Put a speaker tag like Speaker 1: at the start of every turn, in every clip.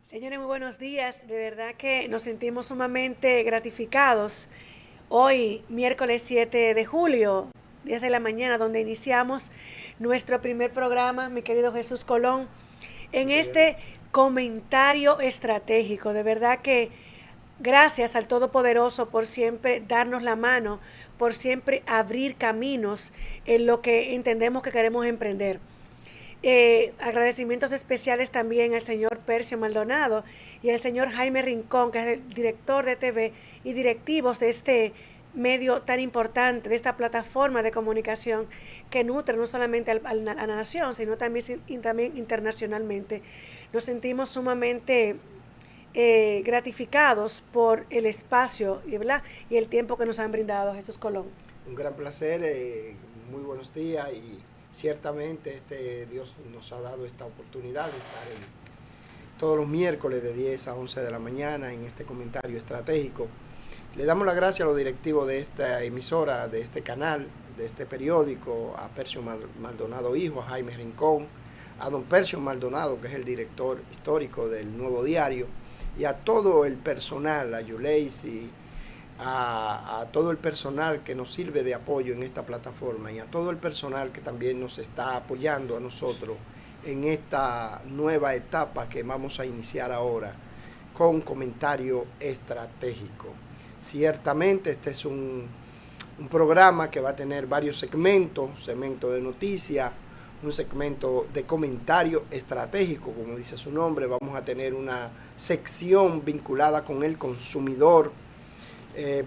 Speaker 1: Señores, muy buenos días. De verdad que nos sentimos sumamente gratificados. Hoy, miércoles 7 de julio, 10 de la mañana, donde iniciamos nuestro primer programa, mi querido Jesús Colón, en este comentario estratégico. De verdad que gracias al Todopoderoso por siempre darnos la mano, por siempre abrir caminos en lo que entendemos que queremos emprender. Agradecimientos especiales también al señor Percio Maldonado y al señor Jaime Rincón, que es el director de TV y directivos de este medio tan importante, de esta plataforma de comunicación que nutre no solamente a la nación, sino también internacionalmente. Nos sentimos sumamente gratificados por el espacio y el tiempo que nos han brindado. Jesús Colón.
Speaker 2: Un gran placer, muy buenos días y ciertamente Dios nos ha dado esta oportunidad de estar todos los miércoles de 10 a 11 de la mañana en este comentario estratégico. Le damos las gracias a los directivos de esta emisora, de este canal, de este periódico, a Percio Maldonado Hijo, a Jaime Rincón, a don Percio Maldonado, que es el director histórico del Nuevo Diario, y a todo el personal, a Yuleisi, a todo el personal que nos sirve de apoyo en esta plataforma y a todo el personal que también nos está apoyando a nosotros en esta nueva etapa que vamos a iniciar ahora con comentario estratégico. Ciertamente este es un programa que va a tener varios segmentos de noticias, un segmento de comentario estratégico, como dice su nombre. Vamos a tener una sección vinculada con el consumidor.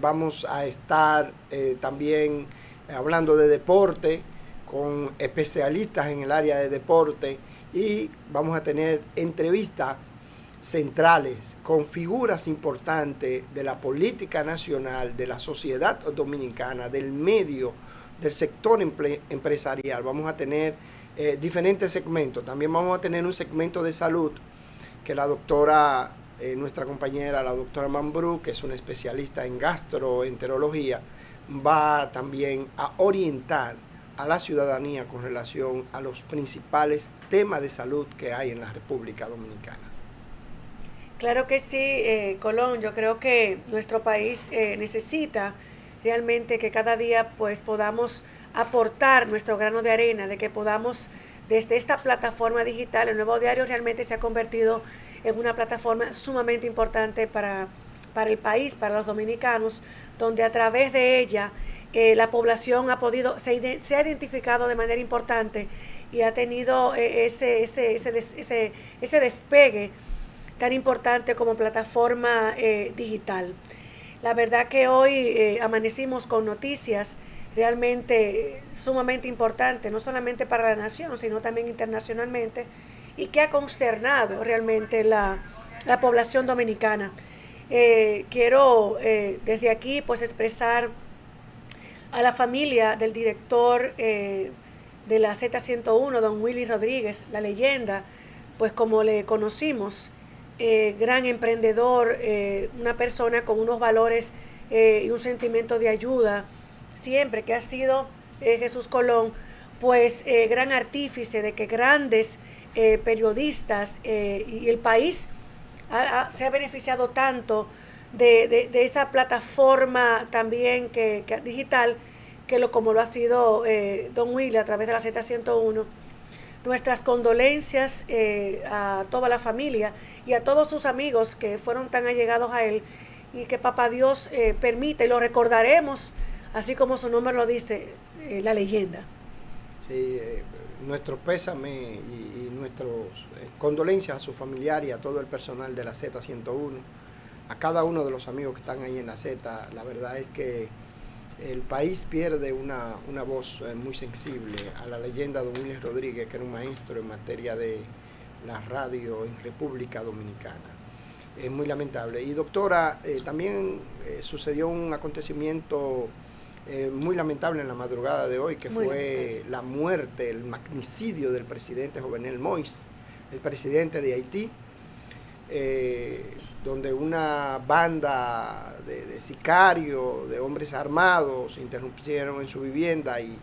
Speaker 2: Vamos a estar también hablando de deporte con especialistas en el área de deporte y vamos a tener entrevistas centrales con figuras importantes de la política nacional, de la sociedad dominicana, del medio, del sector empresarial. Vamos a tener diferentes segmentos. También vamos a tener un segmento de salud que la doctora nuestra compañera, la doctora Mambrú, que es una especialista en gastroenterología, va también a orientar a la ciudadanía con relación a los principales temas de salud que hay en la República Dominicana.
Speaker 1: Claro que sí, Colón. Yo creo que nuestro país necesita realmente que cada día pues podamos aportar nuestro grano de arena, de que podamos desde esta plataforma digital. El Nuevo Diario realmente se ha convertido en una plataforma sumamente importante para el país, para los dominicanos, donde a través de ella la población se ha identificado de manera importante y ha tenido ese despegue tan importante como plataforma digital. La verdad que hoy amanecimos con noticias realmente sumamente importantes, no solamente para la nación, sino también internacionalmente, y que ha consternado realmente la población dominicana. Quiero desde aquí pues expresar a la familia del director de la Z101, don Willy Rodríguez, la leyenda, pues como le conocimos, gran emprendedor, una persona con unos valores y un sentimiento de ayuda, siempre que ha sido Jesús Colón, pues gran artífice de que grandes periodistas y el país se ha beneficiado tanto de esa plataforma también que digital, como lo ha sido don Willy a través de la Z101. Nuestras condolencias a toda la familia y a todos sus amigos que fueron tan allegados a él, y que Papá Dios permite, y lo recordaremos, así como su nombre lo dice, la leyenda.
Speaker 2: Sí, nuestro pésame y nuestras condolencias a su familiar y a todo el personal de la Z101, a cada uno de los amigos que están ahí en la Z. La verdad es que el país pierde una voz muy sensible a la leyenda de don Willy Rodríguez, que era un maestro en materia de la radio en República Dominicana. Es muy lamentable. Y doctora, también sucedió un acontecimiento muy lamentable en la madrugada de hoy, que fue la muerte, el magnicidio del presidente Jovenel Moïse, el presidente de Haití, donde una banda de sicarios, de hombres armados, interrumpieron en su vivienda y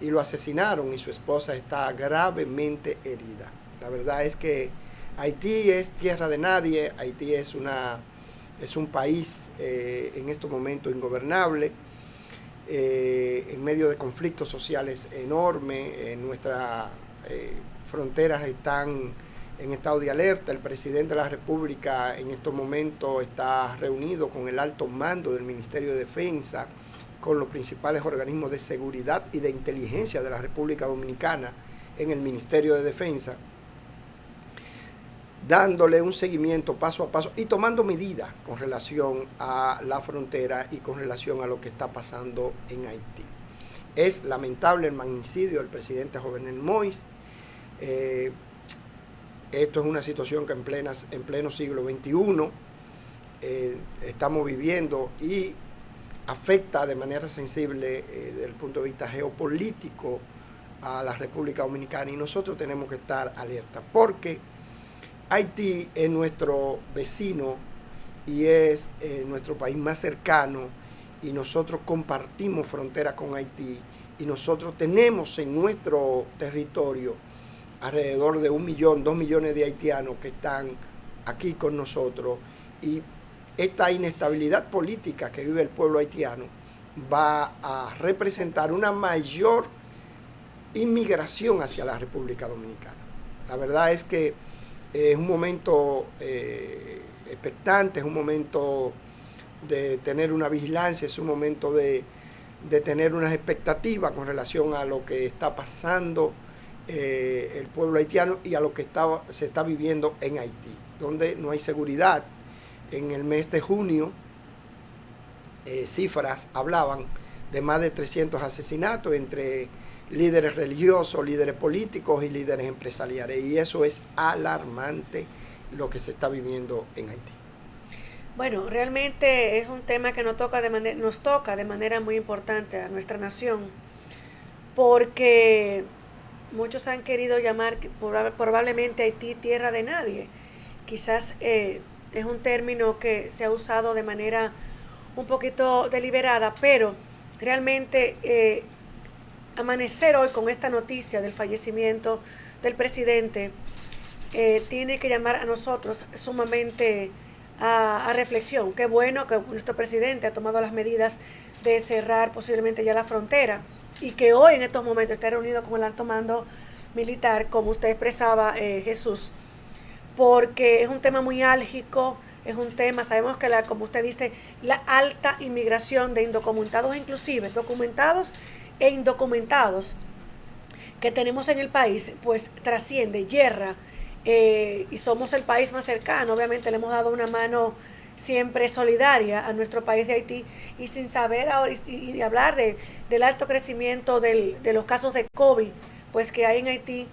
Speaker 2: lo asesinaron, y su esposa está gravemente herida. La verdad es que Haití es tierra de nadie, Haití es un país en estos momentos ingobernable, en medio de conflictos sociales enormes. Nuestras fronteras están en estado de alerta. El presidente de la República en estos momentos está reunido con el alto mando del Ministerio de Defensa, con los principales organismos de seguridad y de inteligencia de la República Dominicana en el Ministerio de Defensa, dándole un seguimiento paso a paso y tomando medidas con relación a la frontera y con relación a lo que está pasando en Haití. Es lamentable el magnicidio del presidente Jovenel Moïse. Esto es una situación que en pleno siglo XXI estamos viviendo y afecta de manera sensible desde el punto de vista geopolítico a la República Dominicana, y nosotros tenemos que estar alerta porque Haití es nuestro vecino y es nuestro país más cercano, y nosotros compartimos frontera con Haití, y nosotros tenemos en nuestro territorio alrededor de 1 millón, 2 millones de haitianos que están aquí con nosotros, y esta inestabilidad política que vive el pueblo haitiano va a representar una mayor inmigración hacia la República Dominicana. La verdad es que es un momento expectante, es un momento de tener una vigilancia, es un momento de tener unas expectativas con relación a lo que está pasando el pueblo haitiano y a lo que se está viviendo en Haití, donde no hay seguridad. En el mes de junio, cifras hablaban de más de 300 asesinatos entre líderes religiosos, líderes políticos y líderes empresariales, y eso es alarmante lo que se está viviendo en Haití.
Speaker 1: Bueno, realmente es un tema que nos toca de manera muy importante a nuestra nación, porque muchos han querido llamar probablemente Haití tierra de nadie. Quizás es un término que se ha usado de manera un poquito deliberada, pero realmente amanecer hoy con esta noticia del fallecimiento del presidente tiene que llamar a nosotros sumamente a reflexión. Qué bueno que nuestro presidente ha tomado las medidas de cerrar posiblemente ya la frontera, y que hoy en estos momentos está reunido con el alto mando militar, como usted expresaba, Jesús, porque es un tema muy álgico, es un tema, sabemos que como usted dice, la alta inmigración de indocumentados, inclusive documentados e indocumentados, que tenemos en el país, pues trasciende, yerra, y somos el país más cercano. Obviamente le hemos dado una mano siempre solidaria a nuestro país de Haití, y sin saber ahora y hablar del alto crecimiento de los casos de COVID pues que hay en Haití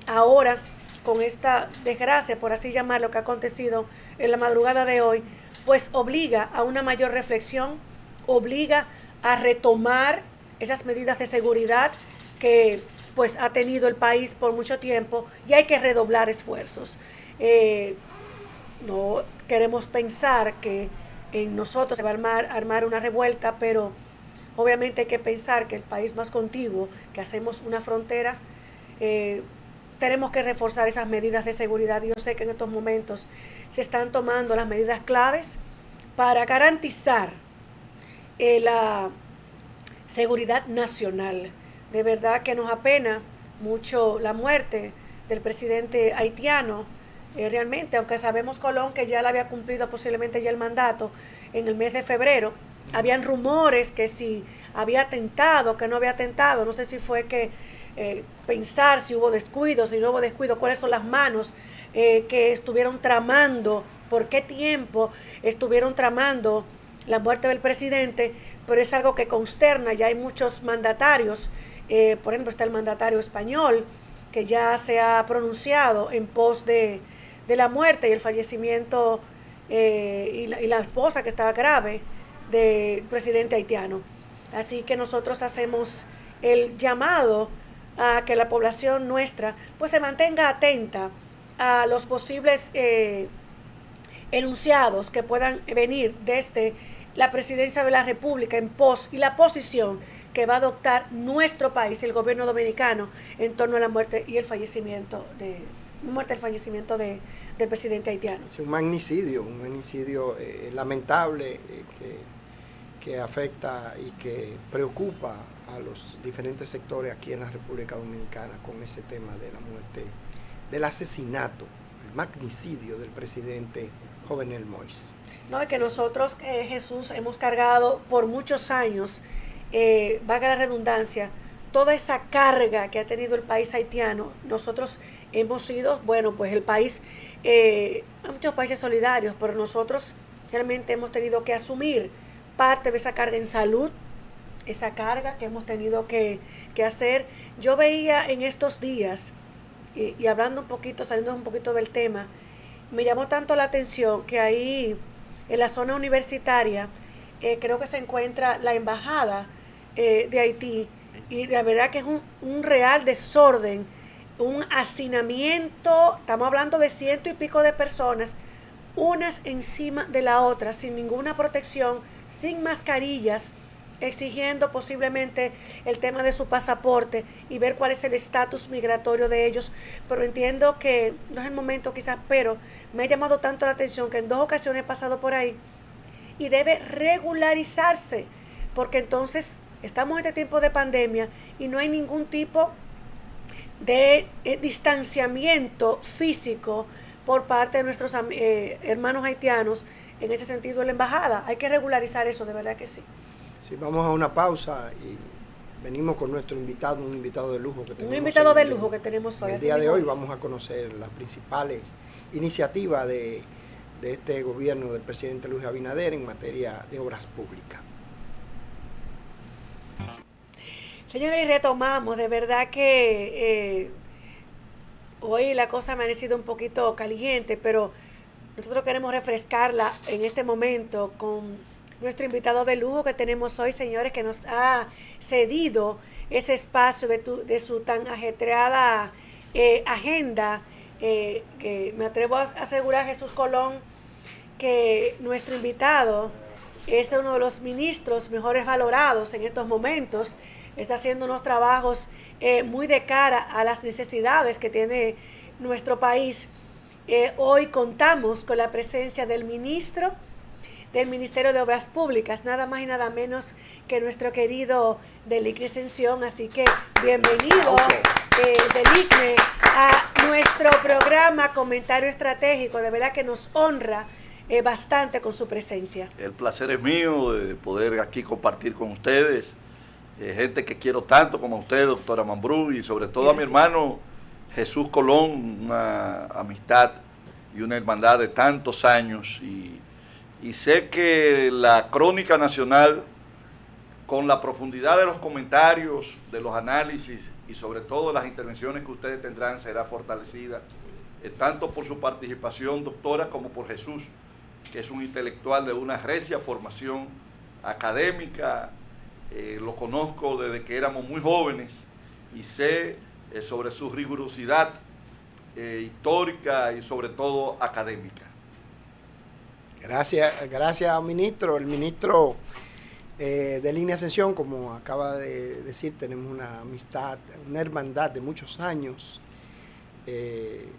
Speaker 1: ahora, con esta desgracia, por así llamarlo, que ha acontecido en la madrugada de hoy, pues obliga a una mayor reflexión, obliga a retomar esas medidas de seguridad que pues ha tenido el país por mucho tiempo, y hay que redoblar esfuerzos. No queremos pensar que en nosotros se va a armar una revuelta, pero obviamente hay que pensar que el país más contiguo, que hacemos una frontera, tenemos que reforzar esas medidas de seguridad. Yo sé que en estos momentos se están tomando las medidas claves para garantizar la seguridad nacional. De verdad que nos apena mucho la muerte del presidente haitiano. Realmente, aunque sabemos, Colón, que ya le había cumplido posiblemente ya el mandato en el mes de febrero, habían rumores que si había atentado, que no había atentado. No sé si fue que pensar si hubo descuido, si no hubo descuido, cuáles son las manos que estuvieron tramando, por qué tiempo estuvieron tramando la muerte del presidente, pero es algo que consterna. Ya hay muchos mandatarios, por ejemplo está el mandatario español, que ya se ha pronunciado en pos de la muerte y el fallecimiento y la esposa, que estaba grave, del presidente haitiano. Así que nosotros hacemos el llamado a que la población nuestra pues se mantenga atenta a los posibles enunciados que puedan venir desde la presidencia de la República en pos y la posición que va a adoptar nuestro país y el gobierno dominicano en torno a la muerte y el fallecimiento muerte, el fallecimiento del presidente haitiano.
Speaker 2: Es un magnicidio lamentable que afecta y que preocupa a los diferentes sectores aquí en la República Dominicana con ese tema de la muerte, del asesinato, el magnicidio del presidente Jovenel Moïse.
Speaker 1: No, es que nosotros, Jesús, hemos cargado por muchos años, valga la redundancia, toda esa carga que ha tenido el país haitiano. Nosotros hemos sido, bueno, pues el país, hay muchos países solidarios, pero nosotros realmente hemos tenido que asumir parte de esa carga en salud, esa carga que hemos tenido que hacer. Yo veía en estos días, y hablando un poquito, saliendo un poquito del tema, me llamó tanto la atención que ahí en la zona universitaria creo que se encuentra la embajada de Haití, y la verdad que es un real desorden, un hacinamiento. Estamos hablando de 100 y pico de personas, unas encima de la otra, sin ninguna protección, sin mascarillas, exigiendo posiblemente el tema de su pasaporte y ver cuál es el estatus migratorio de ellos. Pero entiendo que no es el momento quizás, pero me ha llamado tanto la atención que en 2 ocasiones he pasado por ahí y debe regularizarse, porque entonces estamos en este tiempo de pandemia y no hay ningún tipo de distanciamiento físico por parte de nuestros hermanos haitianos. En ese sentido, en la embajada hay que regularizar eso, de verdad que sí.
Speaker 2: Sí, vamos a una pausa y venimos con nuestro invitado, un invitado de lujo que tenemos.
Speaker 1: Un invitado de lujo que tenemos hoy.
Speaker 2: El día de hoy vamos a conocer las principales iniciativas de este gobierno del presidente Luis Abinader en materia de obras públicas.
Speaker 1: Señores, y retomamos, de verdad que hoy la cosa ha amanecido un poquito caliente, pero nosotros queremos refrescarla en este momento con nuestro invitado de lujo que tenemos hoy, señores, que nos ha cedido ese espacio de su tan ajetreada agenda, que me atrevo a asegurar, Jesús Colón, que nuestro invitado es uno de los ministros mejores valorados en estos momentos. Está haciendo unos trabajos muy de cara a las necesidades que tiene nuestro país. Hoy contamos con la presencia del ministro del Ministerio de Obras Públicas, nada más y nada menos que nuestro querido Delicne Ascensión. Así que bienvenido, Delicne, a nuestro programa Comentario Estratégico. De verdad que nos honra bastante con su presencia.
Speaker 3: El placer es mío de poder aquí compartir con ustedes, gente que quiero tanto como a usted, doctora Mambrú, y sobre todo gracias a mi hermano Jesús Colón, una amistad y una hermandad de tantos años, y sé que la crónica nacional, con la profundidad de los comentarios, de los análisis y sobre todo las intervenciones que ustedes tendrán, será fortalecida, tanto por su participación, doctora, como por Jesús, que es un intelectual de una recia formación académica. Lo conozco desde que éramos muy jóvenes y sé sobre su rigurosidad histórica y sobre todo académica.
Speaker 2: Gracias, ministro. El ministro Delicne Ascensión, como acaba de decir, tenemos una amistad, una hermandad de muchos años en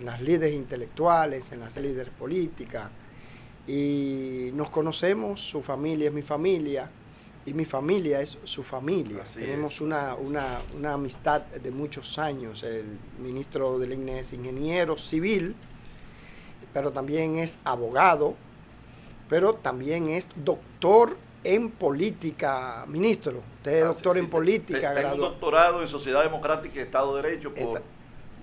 Speaker 2: las líderes intelectuales, en las líderes políticas, y nos conocemos. Su familia es mi familia y mi familia es su familia. Tenemos una amistad de muchos años. El ministro Delicne es ingeniero civil, pero también es abogado, pero también es doctor en política, ministro. Usted es doctor en política.
Speaker 3: Tengo un doctorado en Sociedad Democrática y Estado de Derecho por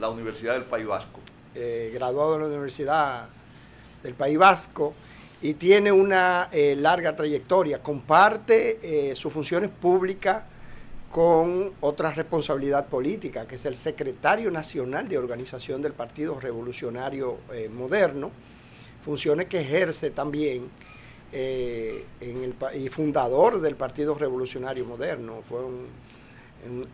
Speaker 3: la Universidad del País Vasco.
Speaker 2: Graduado de la Universidad del País Vasco y tiene una larga trayectoria. Comparte sus funciones públicas con otra responsabilidad política, que es el secretario nacional de organización del Partido Revolucionario Moderno, funciones que ejerce también y fundador del Partido Revolucionario Moderno.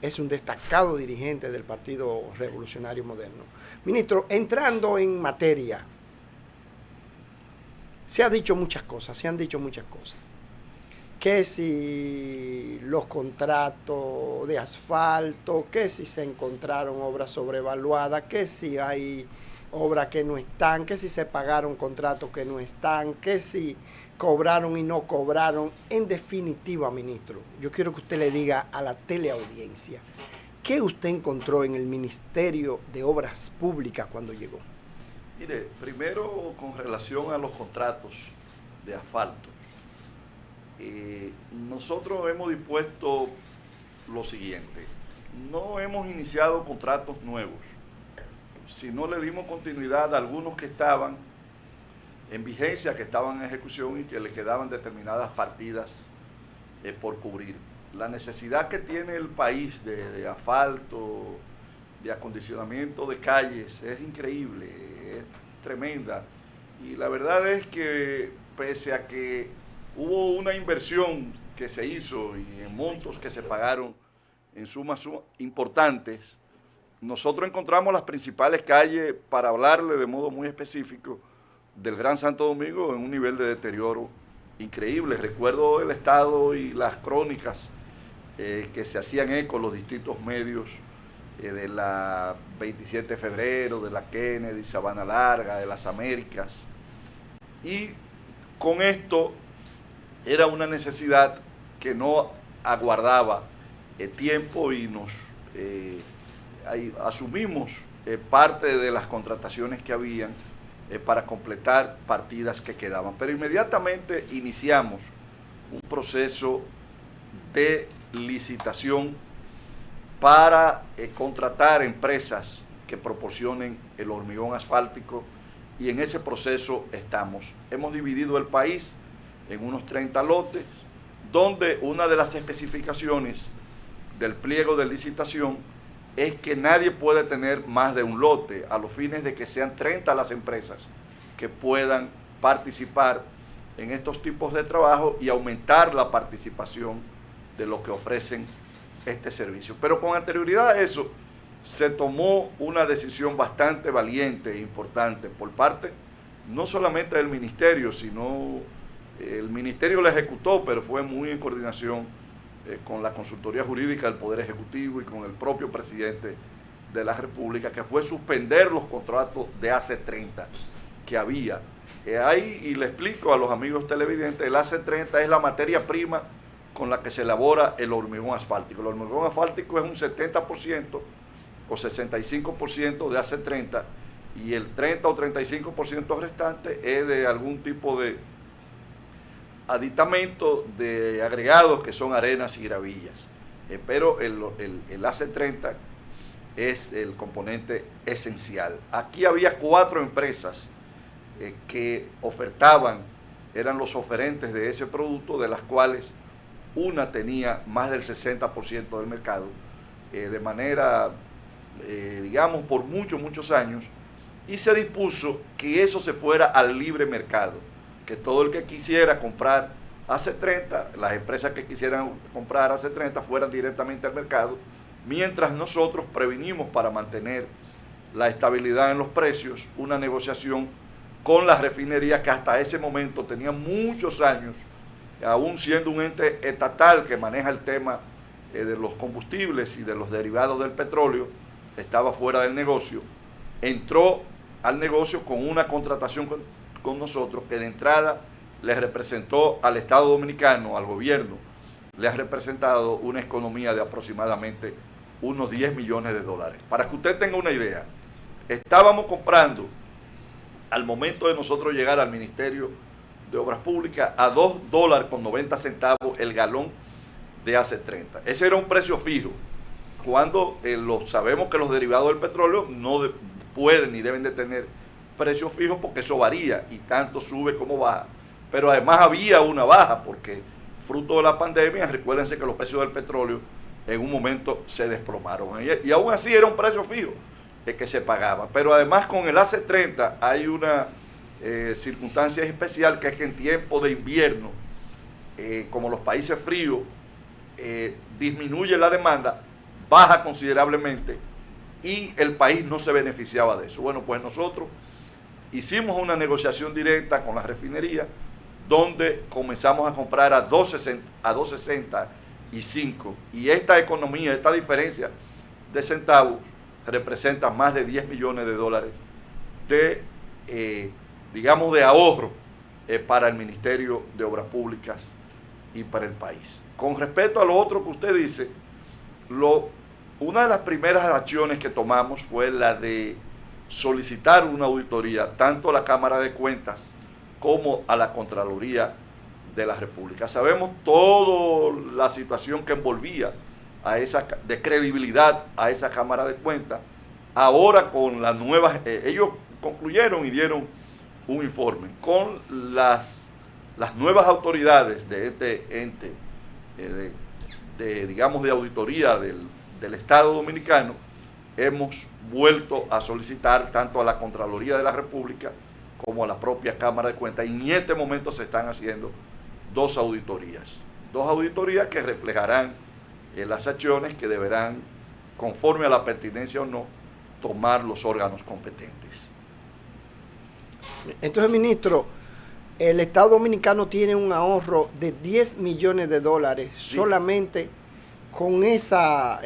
Speaker 2: Es un destacado dirigente del Partido Revolucionario Moderno. Ministro, entrando en materia, se han dicho muchas cosas. que si los contratos de asfalto, que si se encontraron obras sobrevaluadas, que si hay obras que no están, que si se pagaron contratos que no están, que si cobraron y no cobraron. En definitiva, ministro, yo quiero que usted le diga a la teleaudiencia, ¿qué usted encontró en el Ministerio de Obras Públicas cuando llegó?
Speaker 3: Mire, primero con relación a los contratos de asfalto. Nosotros hemos dispuesto lo siguiente: no hemos iniciado contratos nuevos, sino le dimos continuidad a algunos que estaban en vigencia, que estaban en ejecución y que le quedaban determinadas partidas por cubrir. La necesidad que tiene el país de asfalto, de acondicionamiento de calles, es increíble, es tremenda. Y la verdad es que pese a que hubo una inversión que se hizo y en montos que se pagaron en sumas importantes, nosotros encontramos las principales calles, para hablarle de modo muy específico, del Gran Santo Domingo en un nivel de deterioro increíble. Recuerdo el estado y las crónicas que se hacían eco en los distintos medios de la 27 de febrero, de la Kennedy, Sabana Larga, de las Américas. Y con esto era una necesidad que no aguardaba tiempo y nos asumimos parte de las contrataciones que habían para completar partidas que quedaban. Pero inmediatamente iniciamos un proceso de licitación para contratar empresas que proporcionen el hormigón asfáltico, y en ese proceso estamos. Hemos dividido el país en unos 30 lotes, donde una de las especificaciones del pliego de licitación es que nadie puede tener más de un lote, a los fines de que sean 30 las empresas que puedan participar en estos tipos de trabajo y aumentar la participación de lo que ofrecen este servicio. Pero con anterioridad a eso, se tomó una decisión bastante valiente e importante por parte no solamente del ministerio, sino el ministerio lo ejecutó, pero fue muy en coordinación con la consultoría jurídica del Poder Ejecutivo y con el propio presidente de la República, que fue suspender los contratos de AC30 que había. Ahí, y le explico a los amigos televidentes, el AC30 es la materia prima con la que se elabora el hormigón asfáltico. El hormigón asfáltico es un 70% o 65% de AC30, y el 30 o 35% restante es de algún tipo de aditamento, de agregados que son arenas y gravillas. Pero el AC30 es el componente esencial. Aquí había 4 empresas que ofertaban, eran los oferentes de ese producto, de las cuales una tenía más del 60% del mercado, de manera, digamos, por muchos años, y se dispuso que eso se fuera al libre mercado, que todo el que quisiera comprar AC30, las empresas que quisieran comprar AC30 fueran directamente al mercado, mientras nosotros previnimos, para mantener la estabilidad en los precios, una negociación con las refinerías que hasta ese momento tenían muchos años, aún siendo un ente estatal que maneja el tema de los combustibles y de los derivados del petróleo, estaba fuera del negocio. Entró al negocio con una contratación con nosotros, que de entrada les representó al Estado Dominicano, al gobierno, le ha representado una economía de aproximadamente unos 10 millones de dólares. Para que usted tenga una idea, estábamos comprando, al momento de nosotros llegar al Ministerio de Obras Públicas, a $2.90 el galón de AC30. Ese era un precio fijo, cuando sabemos que los derivados del petróleo no pueden ni deben de tener precio fijo, porque eso varía y tanto sube como baja. Pero además había una baja, porque fruto de la pandemia, recuérdense que los precios del petróleo en un momento se desplomaron, y aún así era un precio fijo que se pagaba. Pero además con el AC30 hay una circunstancia especial, que es que en tiempo de invierno, como los países fríos, disminuye la demanda, baja considerablemente, y el país no se beneficiaba de eso. Bueno, pues nosotros hicimos una negociación directa con la refinería, donde comenzamos a comprar a 2.65, y esta economía, esta diferencia de centavos representa más de 10 millones de dólares de, digamos, de ahorro para el Ministerio de Obras Públicas y para el país. Con respecto a lo otro que usted dice, una de las primeras acciones que tomamos fue la de solicitar una auditoría tanto a la Cámara de Cuentas como a la Contraloría de la República. Sabemos toda la situación que envolvía de credibilidad a esa Cámara de Cuentas. Ahora con las nuevas, ellos concluyeron y dieron un informe. Con las nuevas autoridades de este ente, digamos, de auditoría del Estado Dominicano, hemos vuelto a solicitar tanto a la Contraloría de la República como a la propia Cámara de Cuentas, y en este momento se están haciendo dos auditorías que reflejarán las acciones que deberán, conforme a la pertinencia o no, tomar los órganos competentes.
Speaker 2: Entonces, ministro, el Estado Dominicano tiene un ahorro de 10 millones de dólares, sí, solamente con esa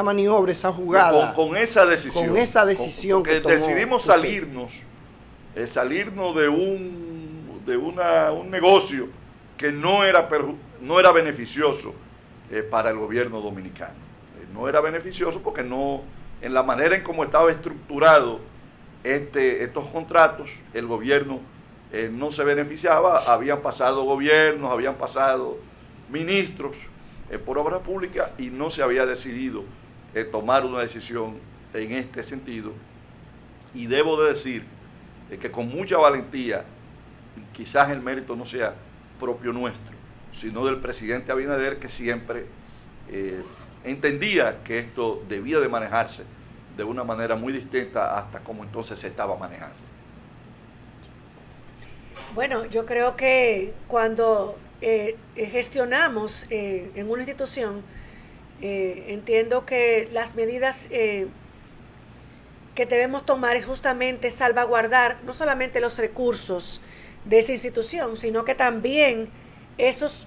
Speaker 2: maniobra, esa jugada.
Speaker 3: Con esa decisión.
Speaker 2: Con esa decisión
Speaker 3: que tomó, decidimos salirnos de un negocio que no era beneficioso para el gobierno dominicano. No era beneficioso porque no, en la manera en cómo estaba estructurado estos contratos, el gobierno no se beneficiaba. Habían pasado gobiernos, habían pasado ministros por obras públicas y no se había decidido tomar una decisión en este sentido. Y debo de decir que con mucha valentía, quizás el mérito no sea propio nuestro, sino del presidente Abinader, que siempre entendía que esto debía de manejarse de una manera muy distinta hasta como entonces se estaba manejando.
Speaker 1: Bueno, yo creo que cuando gestionamos en una institución, entiendo que las medidas que debemos tomar es justamente salvaguardar no solamente los recursos de esa institución, sino que también esos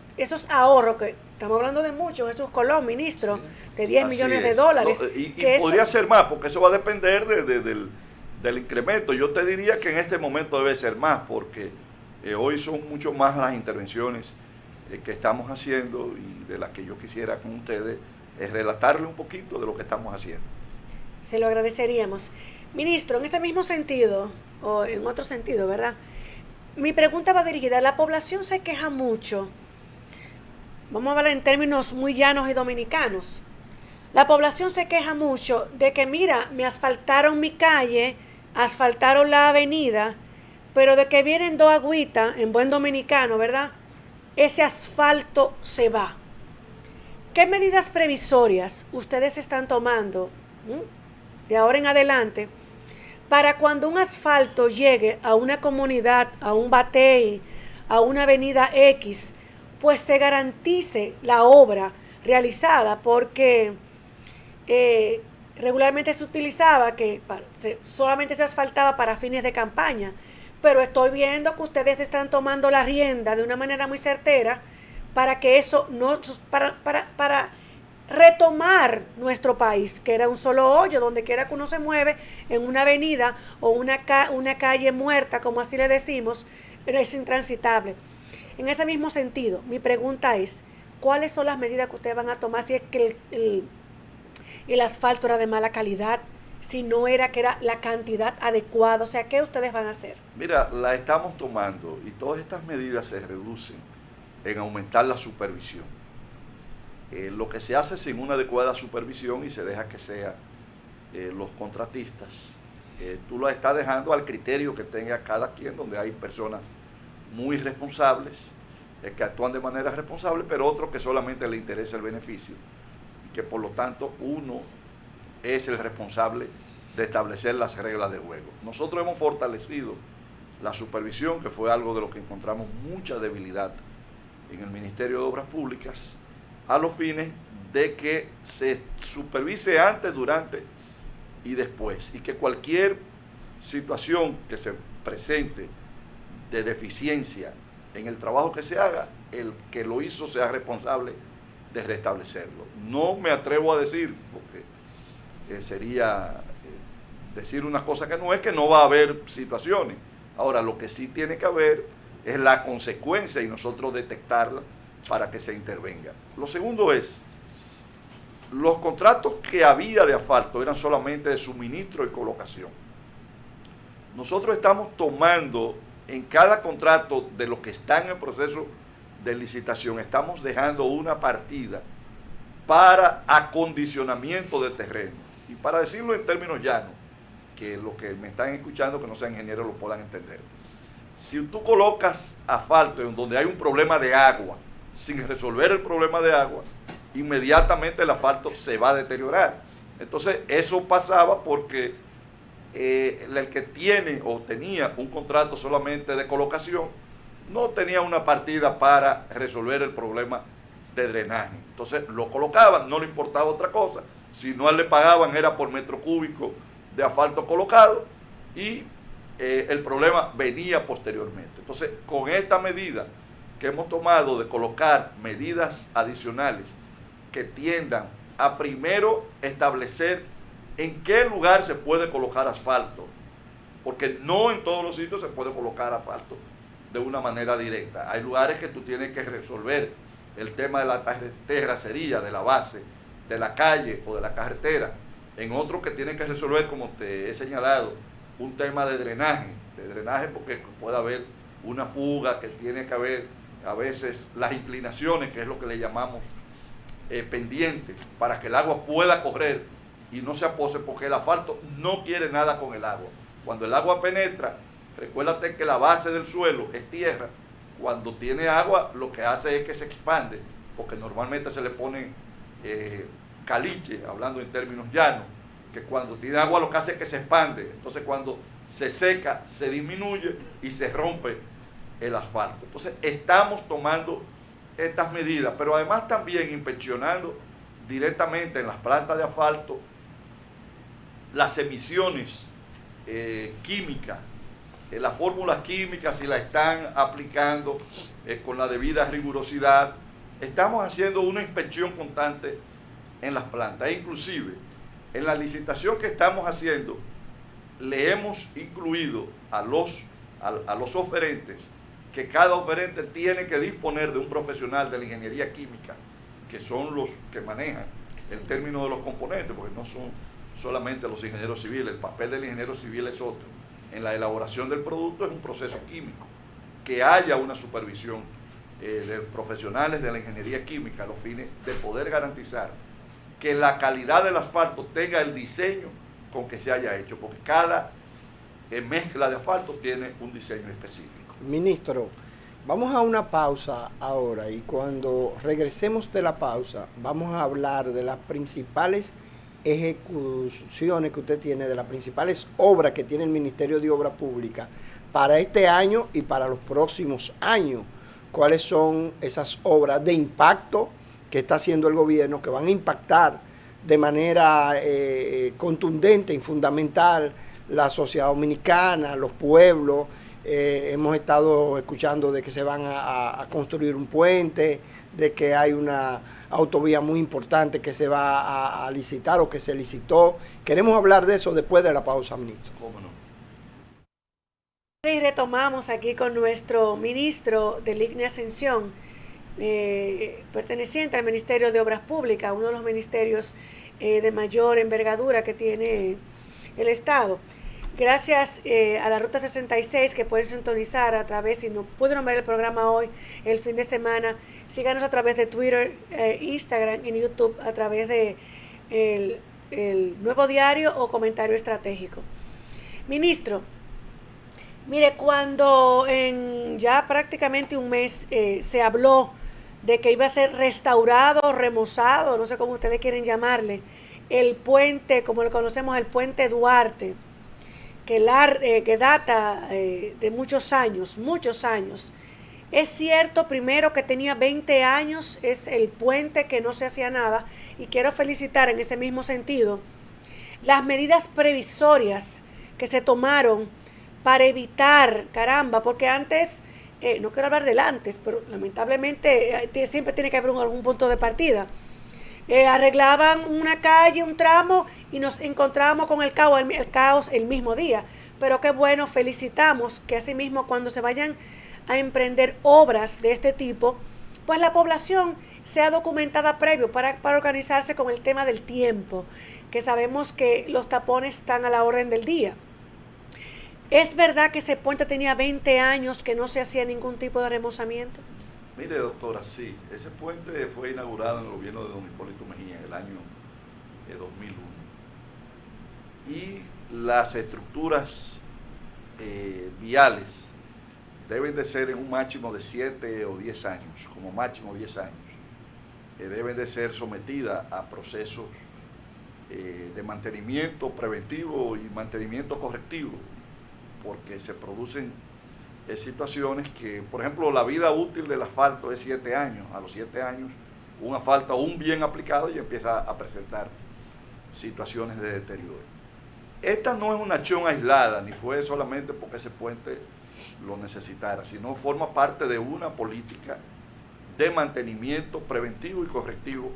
Speaker 1: ahorros, que estamos hablando de mucho, Jesús Colón, ministro, de 10 millones de dólares.
Speaker 3: No, y podría ser más, porque eso va a depender del incremento. Yo te diría que en este momento debe ser más, porque hoy son mucho más las intervenciones que estamos haciendo, y de las que yo quisiera con ustedes relatarle un poquito de lo que estamos haciendo.
Speaker 1: Se lo agradeceríamos. Ministro, en este mismo sentido, o en otro sentido, ¿verdad? Mi pregunta va dirigida: la población se queja mucho, vamos a hablar en términos muy llanos y dominicanos, la población se queja mucho de que, mira, me asfaltaron mi calle, asfaltaron la avenida, pero de que vienen dos agüitas, en buen dominicano, ¿verdad? Ese asfalto se va. ¿Qué medidas previsorias ustedes están tomando de ahora en adelante para cuando un asfalto llegue a una comunidad, a un batey, a una avenida X, pues se garantice la obra realizada? Porque regularmente se utilizaba que solamente se asfaltaba para fines de campaña, pero estoy viendo que ustedes están tomando la rienda de una manera muy certera para que eso no, para retomar nuestro país, que era un solo hoyo, donde quiera que uno se mueve, en una avenida o una calle muerta, como así le decimos, pero es intransitable. En ese mismo sentido, mi pregunta es: ¿cuáles son las medidas que ustedes van a tomar si es que el asfalto era de mala calidad, si no era que era la cantidad adecuada? O sea, ¿qué ustedes van a hacer?
Speaker 3: Mira, la estamos tomando, y todas estas medidas se reducen en aumentar la supervisión. Lo que se hace sin una adecuada supervisión y se deja que sean los contratistas, tú lo estás dejando al criterio que tenga cada quien, donde hay personas muy responsables, que actúan de manera responsable, pero otros que solamente le interesa el beneficio, y que por lo tanto uno es el responsable de establecer las reglas de juego. Nosotros hemos fortalecido la supervisión, que fue algo de lo que encontramos mucha debilidad en el Ministerio de Obras Públicas, a los fines de que se supervise antes, durante y después, y que cualquier situación que se presente de deficiencia en el trabajo que se haga, el que lo hizo sea responsable de restablecerlo. No me atrevo a decir, porque sería decir una cosa que no va a haber situaciones. Ahora, lo que sí tiene que haber es la consecuencia y nosotros detectarla para que se intervenga. Lo segundo es, los contratos que había de asfalto eran solamente de suministro y colocación. Nosotros estamos tomando en cada contrato de los que están en proceso de licitación, estamos dejando una partida para acondicionamiento de terreno. Y para decirlo en términos llanos, que los que me están escuchando, que no sean ingenieros, lo puedan entender. Si tú colocas asfalto en donde hay un problema de agua, sin resolver el problema de agua, inmediatamente el asfalto se va a deteriorar. Entonces, eso pasaba porque el que tiene o tenía un contrato solamente de colocación, no tenía una partida para resolver el problema de drenaje. Entonces, lo colocaban, no le importaba otra cosa. Si no le pagaban, era por metro cúbico de asfalto colocado y el problema venía posteriormente. Entonces, con esta medida que hemos tomado de colocar medidas adicionales que tiendan a primero establecer en qué lugar se puede colocar asfalto, porque no en todos los sitios se puede colocar asfalto de una manera directa. Hay lugares que tú tienes que resolver el tema de la terracería, de la base, de la calle o de la carretera. En otros que tienen que resolver, como te he señalado, un tema de drenaje porque puede haber una fuga, que tiene que haber a veces las inclinaciones, que es lo que le llamamos pendientes, para que el agua pueda correr y no se apose, porque el asfalto no quiere nada con el agua. Cuando el agua penetra, recuérdate que la base del suelo es tierra. Cuando tiene agua, lo que hace es que se expande, porque normalmente se le pone caliche, hablando en términos llanos, que cuando tiene agua lo que hace es que se expande. Entonces, cuando se seca, se disminuye y se rompe el asfalto. Entonces, estamos tomando estas medidas, pero además también inspeccionando directamente en las plantas de asfalto las emisiones químicas, las fórmulas químicas, si las están aplicando con la debida rigurosidad. Estamos haciendo una inspección constante en las plantas, e inclusive en la licitación que estamos haciendo le hemos incluido a los oferentes que cada oferente tiene que disponer de un profesional de la ingeniería química, que son los que manejan el término de los componentes, porque no son solamente los ingenieros civiles. El papel del ingeniero civil es otro. En la elaboración del producto es un proceso químico, que haya una supervisión de profesionales de la ingeniería química a los fines de poder garantizar que la calidad del asfalto tenga el diseño con que se haya hecho, porque cada mezcla de asfalto tiene un diseño específico.
Speaker 2: Ministro, vamos a una pausa ahora y cuando regresemos de la pausa vamos a hablar de las principales ejecuciones que usted tiene, de las principales obras que tiene el Ministerio de Obras Públicas para este año y para los próximos años. ¿Cuáles son esas obras de impacto que está haciendo el gobierno, que van a impactar de manera contundente y fundamental la sociedad dominicana, los pueblos? Hemos estado escuchando de que se van a construir un puente, de que hay una autovía muy importante que se va a licitar o que se licitó. Queremos hablar de eso después de la pausa, ministro.
Speaker 3: ¿Cómo no?
Speaker 1: Y retomamos aquí con nuestro ministro de Ligne Ascensión, perteneciente al Ministerio de Obras Públicas, uno de los ministerios de mayor envergadura que tiene el Estado. Gracias a la Ruta 66, que pueden sintonizar a través, si no pudieron ver el programa hoy, el fin de semana, síganos a través de Twitter, Instagram y YouTube, a través de el Nuevo Diario o Comentario Estratégico. Ministro, mire, cuando en ya prácticamente un mes se habló de que iba a ser restaurado, remozado, no sé cómo ustedes quieren llamarle, el puente, como lo conocemos, el puente Duarte, que data de muchos años. Es cierto, primero, que tenía 20 años, es el puente que no se hacía nada, y quiero felicitar en ese mismo sentido las medidas previsorias que se tomaron para evitar, porque antes no quiero hablar del antes, pero lamentablemente siempre tiene que haber algún punto de partida. Arreglaban una calle, un tramo, y nos encontrábamos con el caos el mismo día. Pero qué bueno, felicitamos que asimismo cuando se vayan a emprender obras de este tipo, pues la población sea documentada previo para organizarse con el tema del tiempo, que sabemos que los tapones están a la orden del día. ¿Es verdad que ese puente tenía 20 años que no se hacía ningún tipo de remozamiento?
Speaker 3: Mire, doctora, sí, ese puente fue inaugurado en el gobierno de don Hipólito Mejía en el año 2001. Y las estructuras viales deben de ser en un máximo de 7 o 10 años, como máximo 10 años. Deben de ser sometidas a procesos de mantenimiento preventivo y mantenimiento correctivo, porque se producen situaciones que, por ejemplo, la vida útil del asfalto es 7 años. A los 7 años, un asfalto aún bien aplicado y empieza a presentar situaciones de deterioro. Esta no es una acción aislada, ni fue solamente porque ese puente lo necesitara, sino forma parte de una política de mantenimiento preventivo y correctivo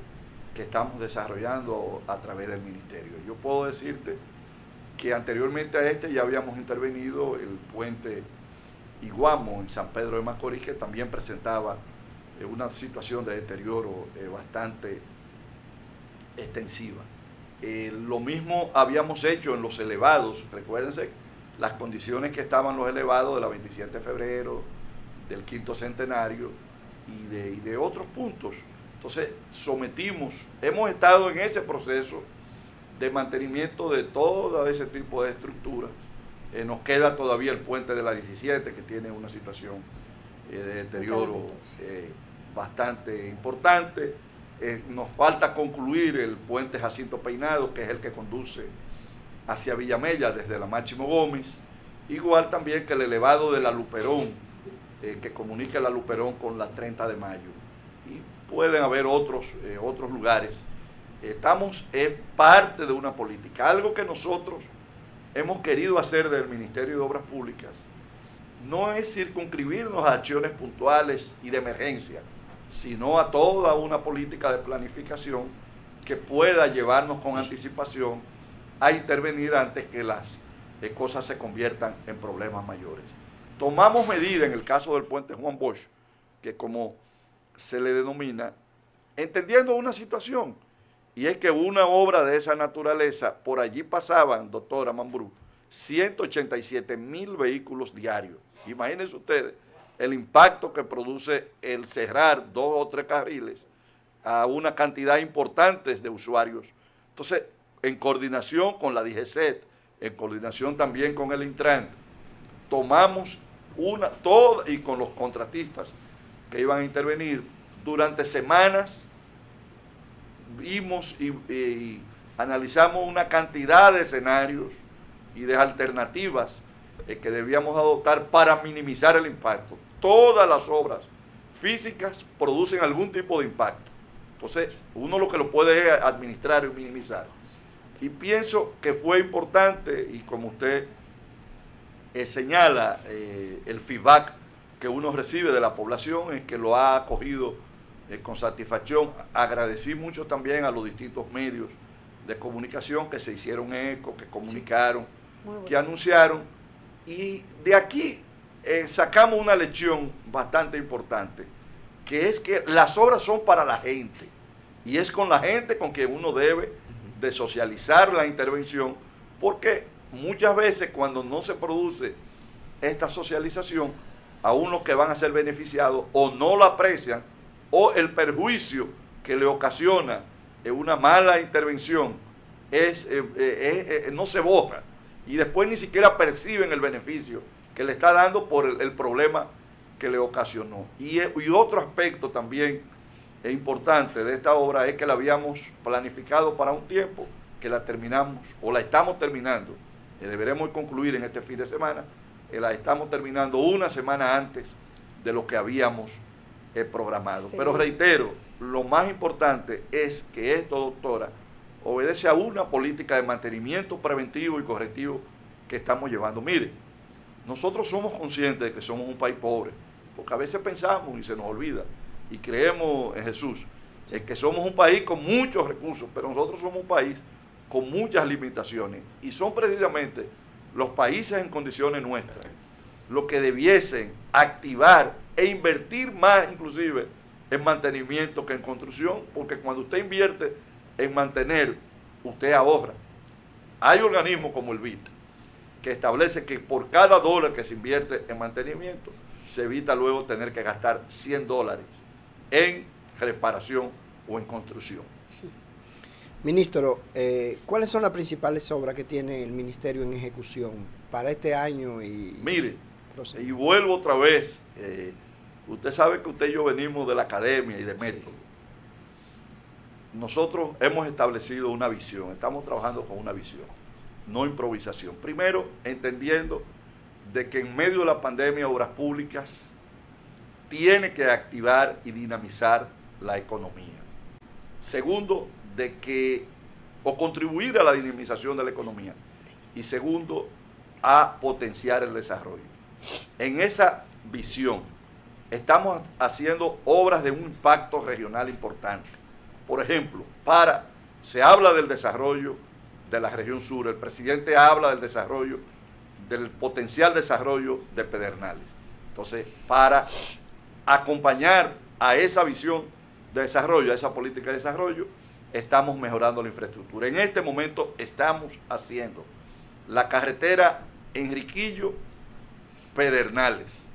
Speaker 3: que estamos desarrollando a través del ministerio. Yo puedo decirte que anteriormente a este ya habíamos intervenido el puente Iguamo en San Pedro de Macorís, que también presentaba una situación de deterioro bastante extensiva. Lo mismo habíamos hecho en los elevados. Recuérdense las condiciones que estaban los elevados de la 27 de febrero, del 5º centenario y de otros puntos. Entonces hemos estado en ese proceso de mantenimiento de todo ese tipo de estructuras. Nos queda todavía el puente de la 17, que tiene una situación de deterioro bastante importante. Nos falta concluir el puente Jacinto Peinado, que es el que conduce hacia Villamella desde la Máximo Gómez, igual también que el elevado de la Luperón, que comunica la Luperón con la 30 de Mayo. Y pueden haber otros lugares. Es parte de una política, algo que nosotros hemos querido hacer del Ministerio de Obras Públicas. No es circunscribirnos a acciones puntuales y de emergencia, sino a toda una política de planificación que pueda llevarnos con anticipación a intervenir antes que las cosas se conviertan en problemas mayores. Tomamos medidas en el caso del puente Juan Bosch, que como se le denomina, entendiendo una situación, y es que una obra de esa naturaleza, por allí pasaban, doctora Mambrú, 187,000 vehículos diarios. Imagínense ustedes el impacto que produce el cerrar 2 o 3 carriles a una cantidad importante de usuarios. Entonces, en coordinación con la DGCET, en coordinación también con el Intran, tomamos y con los contratistas que iban a intervenir durante semanas, vimos y analizamos una cantidad de escenarios y de alternativas que debíamos adoptar para minimizar el impacto. Todas las obras físicas producen algún tipo de impacto. Entonces, uno lo que lo puede administrar y minimizar. Y pienso que fue importante, y como usted señala, el feedback que uno recibe de la población es que lo ha acogido con satisfacción. Agradecí mucho también a los distintos medios de comunicación que se hicieron eco, que comunicaron, que anunciaron, y de aquí sacamos una lección bastante importante, que es que las obras son para la gente, y es con la gente con quien uno debe de socializar la intervención, porque muchas veces cuando no se produce esta socialización, aún los que van a ser beneficiados o no la aprecian, o el perjuicio que le ocasiona una mala intervención no se borra, y después ni siquiera perciben el beneficio que le está dando por el problema que le ocasionó. Y otro aspecto también importante de esta obra es que la habíamos planificado para un tiempo, que la terminamos o la estamos terminando, deberemos concluir en este fin de semana, la estamos terminando una semana antes de lo que habíamos programado. Sí. Pero reitero, lo más importante es que esto, doctora, obedece a una política de mantenimiento preventivo y correctivo que estamos llevando. Mire, nosotros somos conscientes de que somos un país pobre, porque a veces pensamos y se nos olvida, y creemos en Jesús, es que somos un país con muchos recursos, pero nosotros somos un país con muchas limitaciones, y son precisamente los países en condiciones nuestras los que debiesen activar e invertir más inclusive en mantenimiento que en construcción, porque cuando usted invierte en mantener, usted ahorra. Hay organismos como el BID que establece que por cada dólar que se invierte en mantenimiento, se evita luego tener que gastar $100 en reparación o en construcción.
Speaker 2: Ministro, ¿cuáles son las principales obras que tiene el Ministerio en ejecución para este año?
Speaker 3: Mire, y vuelvo otra vez, usted sabe que usted y yo venimos de la academia y de método. Nosotros hemos establecido una visión, estamos trabajando con una visión, no improvisación. Primero, entendiendo de que en medio de la pandemia Obras Públicas tiene que activar y dinamizar la economía. Segundo, de que, o contribuir a la dinamización de la economía. Y segundo, a potenciar el desarrollo. En esa visión estamos haciendo obras de un impacto regional importante. Por ejemplo, se habla del desarrollo de la región sur, el presidente habla del desarrollo, del potencial desarrollo de Pedernales. Entonces, para acompañar a esa visión de desarrollo, a esa política de desarrollo, estamos mejorando la infraestructura. En este momento estamos haciendo la carretera Enriquillo-Pedernales.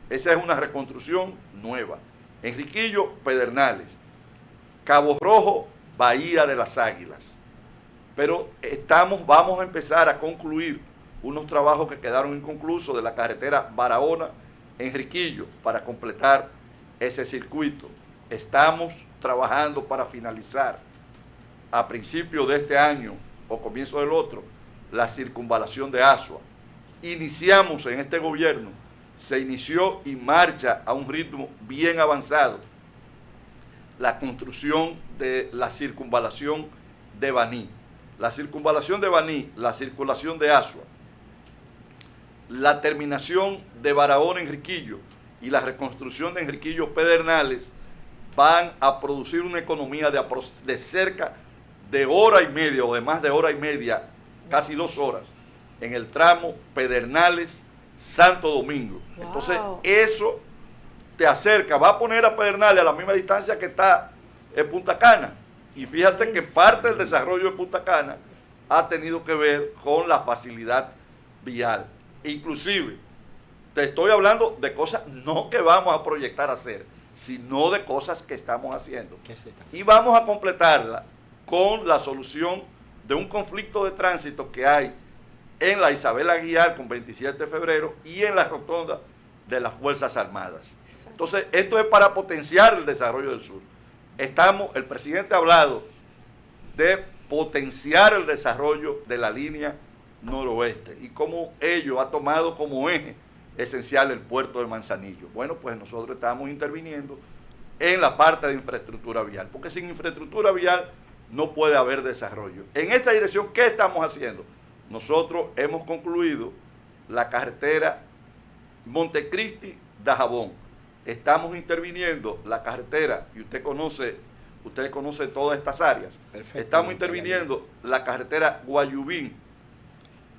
Speaker 3: Esa es una reconstrucción nueva. Enriquillo-Pedernales. Cabo Rojo, Bahía de las Águilas. Pero vamos a empezar a concluir unos trabajos que quedaron inconclusos de la carretera Barahona-Enriquillo para completar ese circuito. Estamos trabajando para finalizar a principios de este año o comienzo del otro la circunvalación de Asua. Iniciamos en este gobierno, se inició y marcha a un ritmo bien avanzado la construcción de la circunvalación de Baní. La circunvalación de Baní, la circulación de Asua, la terminación de Barahona-Enriquillo y la reconstrucción de Enriquillo-Pedernales van a producir una economía de cerca de hora y media o de más de hora y media, casi 2 horas, en el tramo Pedernales-Santo Domingo. Wow. Entonces, eso te acerca, va a poner a Pedernales a la misma distancia que está en Punta Cana. Y fíjate que parte del desarrollo de Punta Cana ha tenido que ver con la facilidad vial. Inclusive, te estoy hablando de cosas no que vamos a proyectar hacer, sino de cosas que estamos haciendo. Y vamos a completarla con la solución de un conflicto de tránsito que hay en la Isabel Aguiar con 27 de febrero y en la rotonda de las Fuerzas Armadas. Entonces, esto es para potenciar el desarrollo del sur. El presidente ha hablado de potenciar el desarrollo de la línea noroeste y cómo ello ha tomado como eje esencial el puerto de Manzanillo. Bueno, pues nosotros estamos interviniendo en la parte de infraestructura vial, porque sin infraestructura vial no puede haber desarrollo. En esta dirección, ¿qué estamos haciendo? Nosotros hemos concluido la carretera Montecristi-Dajabón. Estamos interviniendo la carretera, y usted conoce todas estas áreas. Estamos interviniendo la carretera Guayubín,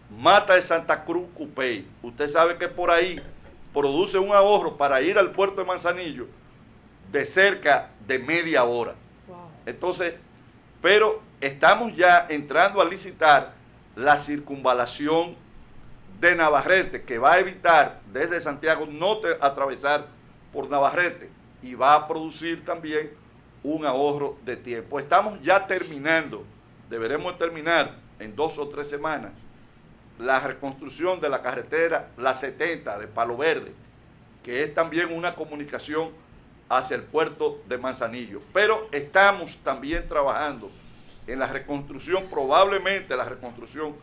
Speaker 3: Mata de Santa Cruz, Cupey. Usted sabe que por ahí produce un ahorro para ir al puerto de Manzanillo de cerca de media hora. Wow. Entonces, pero estamos ya entrando a licitar la circunvalación de Navarrete, que va a evitar desde Santiago no atravesar por Navarrete y va a producir también un ahorro de tiempo. Estamos ya terminando, deberemos terminar en 2 o 3 semanas, la reconstrucción de la carretera La 70 de Palo Verde, que es también una comunicación hacia el puerto de Manzanillo. Pero estamos también trabajando en la reconstrucción, probablemente la reconstrucción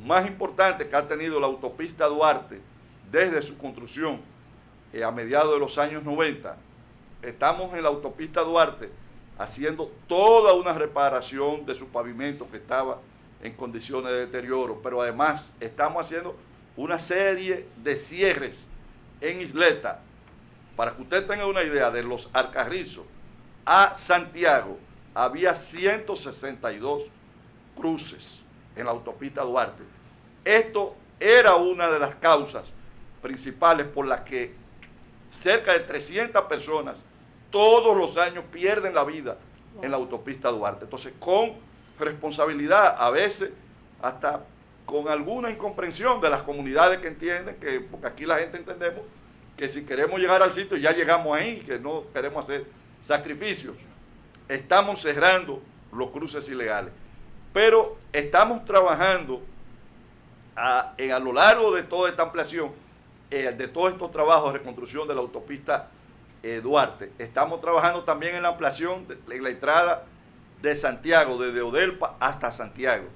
Speaker 3: más importante que ha tenido la autopista Duarte desde su construcción a mediados de los años 90. Estamos en la autopista Duarte haciendo toda una reparación de su pavimento que estaba en condiciones de deterioro, pero además estamos haciendo una serie de cierres en Isleta para que usted tenga una idea, de los Alcarrizos a Santiago había 162 cruces en la autopista Duarte. Esto era una de las causas principales por las que cerca de 300 personas todos los años pierden la vida en la autopista Duarte. Entonces, con responsabilidad, a veces hasta con alguna incomprensión de las comunidades que entienden que, porque aquí la gente entendemos que si queremos llegar al sitio ya llegamos ahí, que no queremos hacer sacrificios. Estamos cerrando los cruces ilegales, pero estamos trabajando a lo largo de toda esta ampliación, de todos estos trabajos de reconstrucción de la autopista Duarte. Estamos trabajando también en la ampliación de la entrada de Santiago, desde Odelpa hasta Santiago,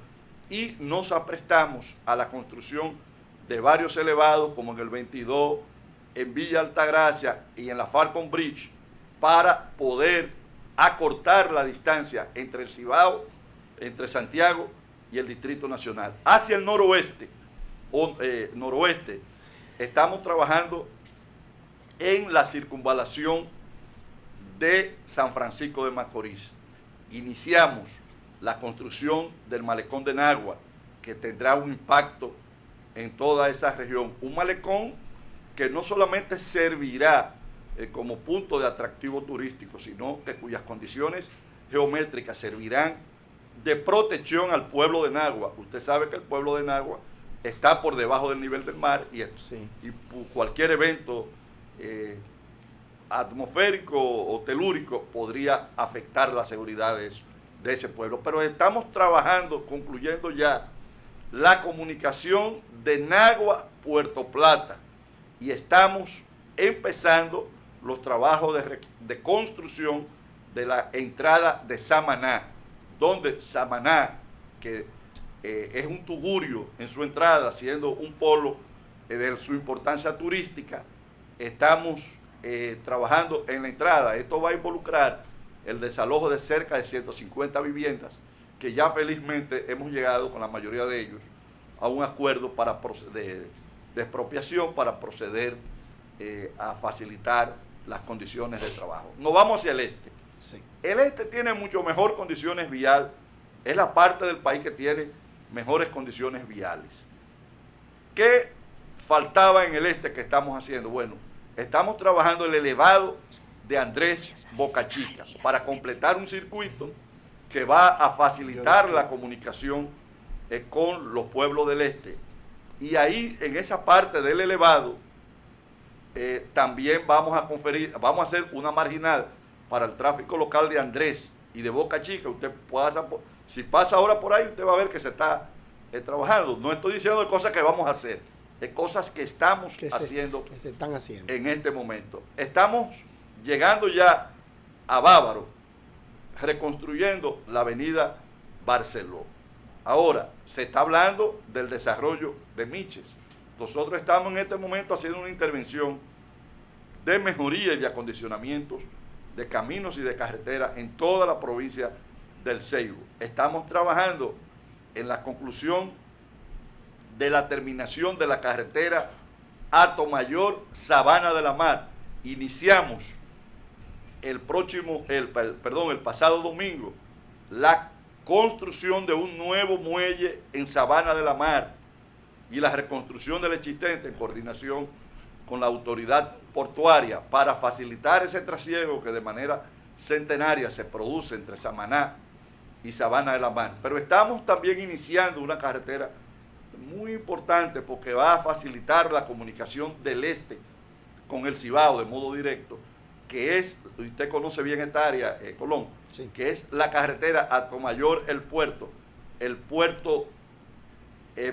Speaker 3: y nos aprestamos a la construcción de varios elevados, como en el 22, en Villa Altagracia y en la Falcon Bridge, para poder acortar la distancia entre el Cibao, entre Santiago y el Distrito Nacional. Hacia el noroeste, noroeste, estamos trabajando en la circunvalación de San Francisco de Macorís. Iniciamos la construcción del malecón de Nagua, que tendrá un impacto en toda esa región. Un malecón que no solamente servirá como punto de atractivo turístico, sino que cuyas condiciones geométricas servirán de protección al pueblo de Nagua. Usted sabe que el pueblo de Nagua está por debajo del nivel del mar y cualquier evento atmosférico o telúrico podría afectar la seguridad de ese pueblo. Pero estamos trabajando, concluyendo ya, la comunicación de Nagua-Puerto Plata, y estamos empezando los trabajos de construcción de la entrada de Samaná, donde Samaná, que es un tugurio en su entrada, siendo un polo de su importancia turística, estamos trabajando en la entrada. Esto va a involucrar el desalojo de cerca de 150 viviendas, que ya felizmente hemos llegado con la mayoría de ellos a un acuerdo de expropiación para proceder a facilitar las condiciones de trabajo. Nos vamos hacia el este. Sí. El este tiene mucho mejor condiciones viales, es la parte del país que tiene mejores condiciones viales. ¿Qué faltaba en el este que estamos haciendo? Bueno, estamos trabajando el elevado de Andrés Boca Chica para completar un circuito que va a facilitar la comunicación con los pueblos del este. Y ahí, en esa parte del elevado, también vamos a hacer una marginal para el tráfico local de Andrés y de Boca Chica. Usted si pasa ahora por ahí, usted va a ver que se está trabajando. No estoy diciendo de cosas que vamos a hacer, de cosas que estamos haciendo, que se están haciendo en este momento. Estamos llegando ya a Bávaro, reconstruyendo la avenida Barceló. Ahora, se está hablando del desarrollo de Miches. Nosotros estamos en este momento haciendo una intervención de mejoría y de acondicionamientos de caminos y de carreteras en toda la provincia del Ceibo. Estamos trabajando en la conclusión de la terminación de la carretera Atomayor Sabana de la Mar. Iniciamos el pasado domingo la construcción de un nuevo muelle en Sabana de la Mar y la reconstrucción del existente en coordinación con la autoridad portuaria para facilitar ese trasiego que de manera centenaria se produce entre Samaná y Sabana de la Mar. Pero estamos también iniciando una carretera muy importante porque va a facilitar la comunicación del este con el Cibao de modo directo, que es, usted conoce bien esta área, Colón, sí, que es la carretera Atomayor El Puerto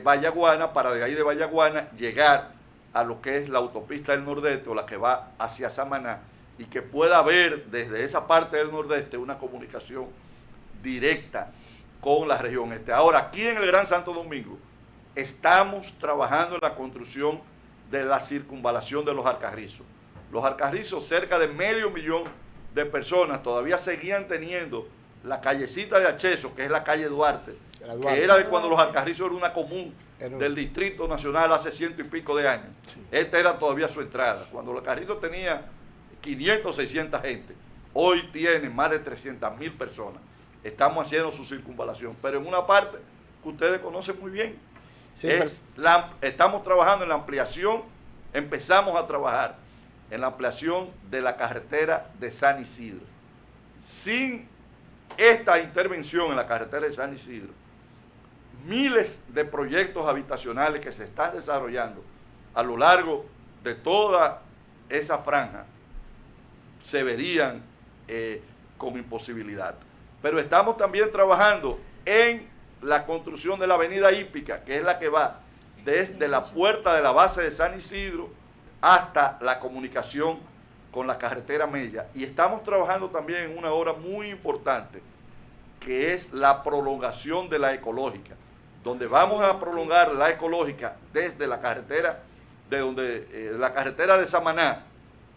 Speaker 3: Vallaguana, para de ahí de Vallaguana llegar a lo que es la autopista del Nordeste o la que va hacia Samaná, y que pueda haber desde esa parte del Nordeste una comunicación directa con la región este. Ahora, aquí en el Gran Santo Domingo, estamos trabajando en la construcción de la circunvalación de los Alcarrizos. Los Alcarrizos, cerca de 500,000 de personas, todavía seguían teniendo la callecita de acceso, que es la calle Duarte, que era de cuando los Alcarrizos era una común del Distrito Nacional hace 100 y pico de años. Sí. Esta era todavía su entrada. Cuando los Alcarrizos tenía 500, 600 gente. Hoy tiene más de 300.000 personas. Estamos haciendo su circunvalación, pero en una parte que ustedes conocen muy bien.
Speaker 2: Sí,
Speaker 3: estamos trabajando en la ampliación, empezamos a trabajar en la ampliación de la carretera de San Isidro. Sin esta intervención en la carretera de San Isidro, miles de proyectos habitacionales que se están desarrollando a lo largo de toda esa franja se verían con imposibilidad. Pero estamos también trabajando en la construcción de la avenida hípica, que es la que va desde la puerta de la base de San Isidro hasta la comunicación con la carretera Mella. Y estamos trabajando también en una obra muy importante, que es la prolongación de la ecológica, donde vamos a prolongar la ecológica desde la carretera la carretera de Samaná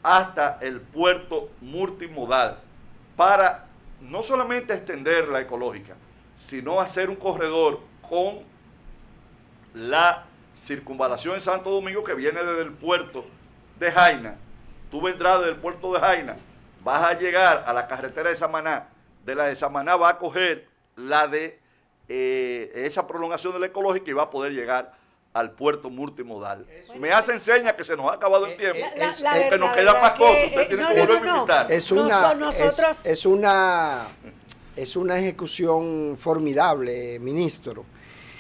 Speaker 3: hasta el puerto multimodal, para no solamente extender la ecológica, sino hacer un corredor con la circunvalación en Santo Domingo, que viene desde el puerto de Jaina. Tú vendrás desde el puerto de Jaina, vas a llegar a la carretera de Samaná, de la de Samaná va a coger la de esa prolongación de la ecológica y va a poder llegar al puerto multimodal. Me hacen señas que se nos ha acabado el tiempo, que nos quedan más cosas. Usted tiene que volverme a invitar.
Speaker 2: Es una ejecución formidable, ministro.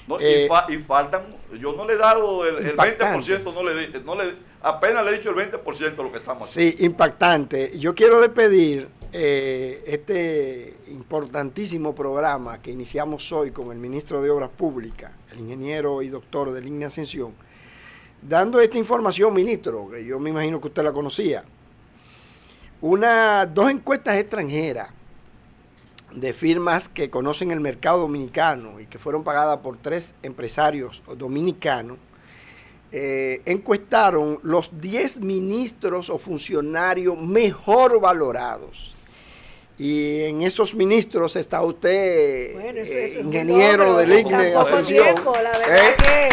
Speaker 3: No, y faltan, yo no le he dado el 20%, apenas le he dicho el 20% de lo que estamos haciendo.
Speaker 2: Sí, impactante. Yo quiero despedir este importantísimo programa que iniciamos hoy con el ministro de Obras Públicas, el ingeniero y doctor de Línea Ascensión, dando esta información, ministro, que yo me imagino que usted la conocía. Dos encuestas extranjeras de firmas que conocen el mercado dominicano y que fueron pagadas por 3 empresarios dominicanos, encuestaron los 10 ministros o funcionarios mejor valorados. Y en esos ministros está usted,
Speaker 1: bueno,
Speaker 2: ingeniero de Línea Ascensión.
Speaker 1: La verdad que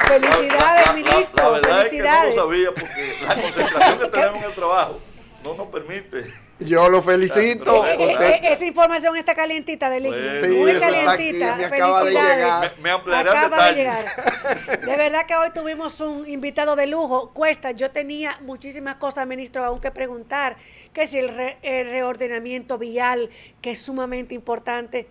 Speaker 1: felicidades, ministro.
Speaker 3: La verdad
Speaker 1: felicidades.
Speaker 3: es que no lo sabía, porque la concentración que tenemos en el trabajo no nos permite.
Speaker 2: Yo lo felicito.
Speaker 1: Esa información está calientita de Línea.
Speaker 2: Sí,
Speaker 1: muy
Speaker 2: eso
Speaker 1: calientita.
Speaker 2: me acaba de llegar.
Speaker 3: Me ampliarán detalles.
Speaker 1: De verdad que hoy tuvimos un invitado de lujo. Cuesta, yo tenía muchísimas cosas, ministro, aún que preguntar, que si el reordenamiento vial, que es sumamente importante,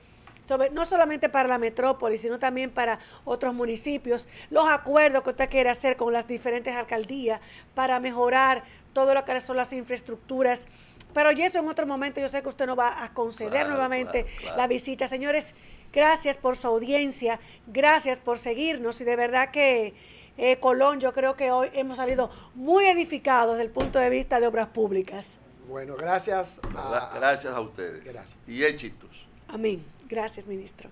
Speaker 1: no solamente para la metrópoli, sino también para otros municipios, los acuerdos que usted quiere hacer con las diferentes alcaldías para mejorar todo lo que son las infraestructuras. Pero y eso en otro momento, yo sé que usted nos va a conceder nuevamente la visita. Señores, gracias por su audiencia, gracias por seguirnos, y de verdad que Colón, yo creo que hoy hemos salido muy edificados desde el punto de vista de obras públicas.
Speaker 2: Bueno, gracias.
Speaker 3: Gracias a ustedes.
Speaker 2: Gracias.
Speaker 3: Y éxitos.
Speaker 1: Amén. Gracias, ministro.